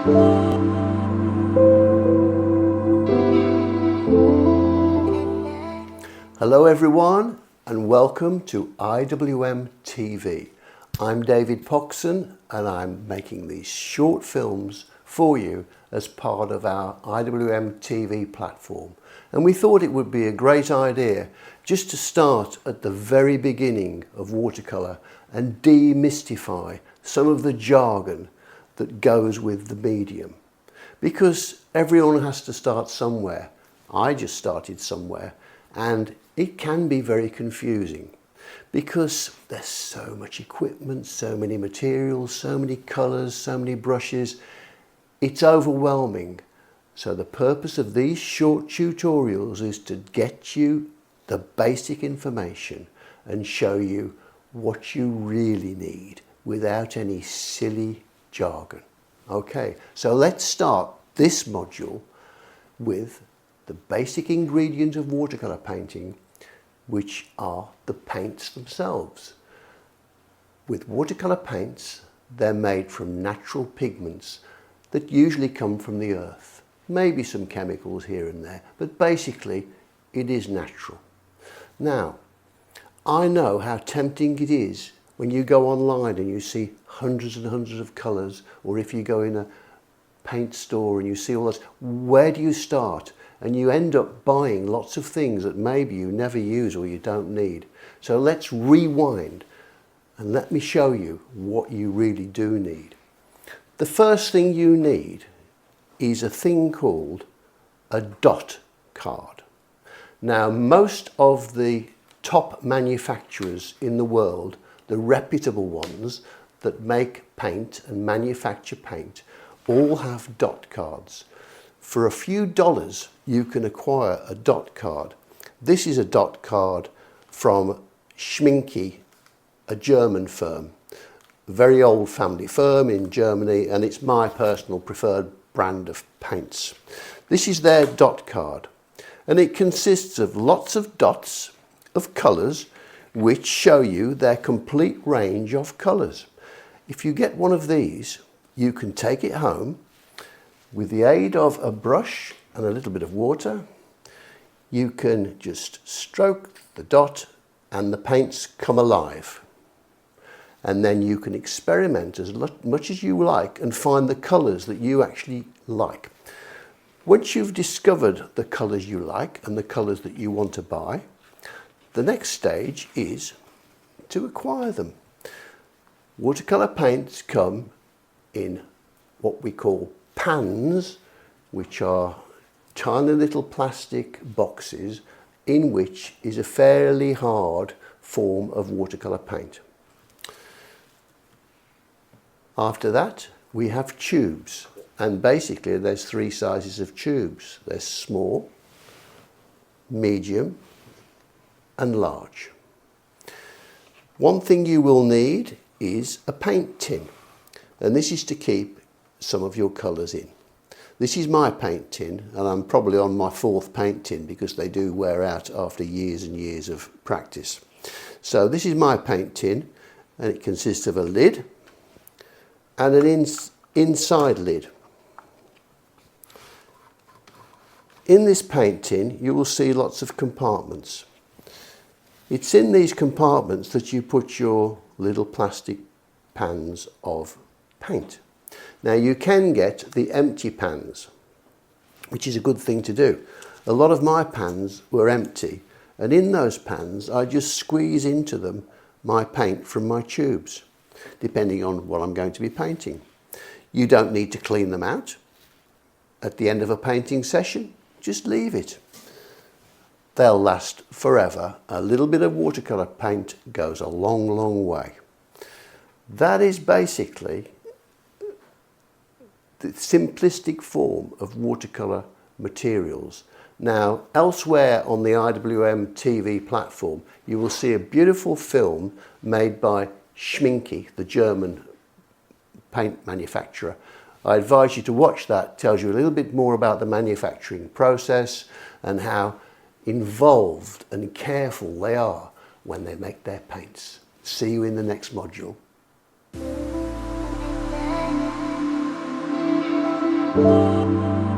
Hello everyone and welcome to IWM TV. I'm David Poxon and I'm making these short films for you as part of our IWM TV platform. And we thought it would be a great idea just to start at the very beginning of watercolour and demystify some of the jargon that goes with the medium. Because everyone has to start somewhere. I just started somewhere, and it can be very confusing because there's so much equipment, so many materials, so many colours, so many brushes. It's overwhelming. So the purpose of these short tutorials is to get you the basic information and show you what you really need without any silly jargon. Okay, so let's start this module with the basic ingredient of watercolour painting, which are the paints themselves. With watercolour paints, they're made from natural pigments that usually come from the earth. Maybe some chemicals here and there, but basically it is natural. Now, I know how tempting it is when you go online and you see hundreds and hundreds of colours, or if you go in a paint store and you see all this, where do you start? And you end up buying lots of things that maybe you never use or you don't need. So let's rewind and let me show you what you really do need. The first thing you need is a thing called a dot card. Now, most of the top manufacturers in the world, the reputable ones that make paint and manufacture paint, all have dot cards. For a few dollars, you can acquire a dot card. This is a dot card from Schminke, a German firm, a very old family firm in Germany, and it's my personal preferred brand of paints. This is their dot card, and it consists of lots of dots of colours which show you their complete range of colours. If you get one of these, you can take it home. With the aid of a brush and a little bit of water, you can just stroke the dot and the paints come alive. And then you can experiment as much as you like and find the colours that you actually like. Once you've discovered the colours you like and the colours that you want to buy, the next stage is to acquire them. Watercolour paints come in what we call pans, which are tiny little plastic boxes in which is a fairly hard form of watercolour paint. After that, we have tubes, and basically there's three sizes of tubes. There's small, medium and large. One thing you will need is a paint tin, and this is to keep some of your colours in. This is my paint tin, and I'm probably on my fourth paint tin because they do wear out after years and years of practice. So this is my paint tin, and it consists of a lid and an inside lid. In this paint tin you will see lots of compartments. It's in these compartments that you put your little plastic pans of paint. Now, you can get the empty pans, which is a good thing to do. A lot of my pans were empty, and in those pans I just squeeze into them my paint from my tubes, depending on what I'm going to be painting. You don't need to clean them out. At the end of a painting session, just leave it. They'll last forever. A little bit of watercolour paint goes a long, long way. That is basically the simplistic form of watercolour materials. Now, elsewhere on the IWM TV platform, you will see a beautiful film made by Schminke, the German paint manufacturer. I advise you to watch that. It tells you a little bit more about the manufacturing process and how involved and careful they are when they make their paints. See you in the next module. you.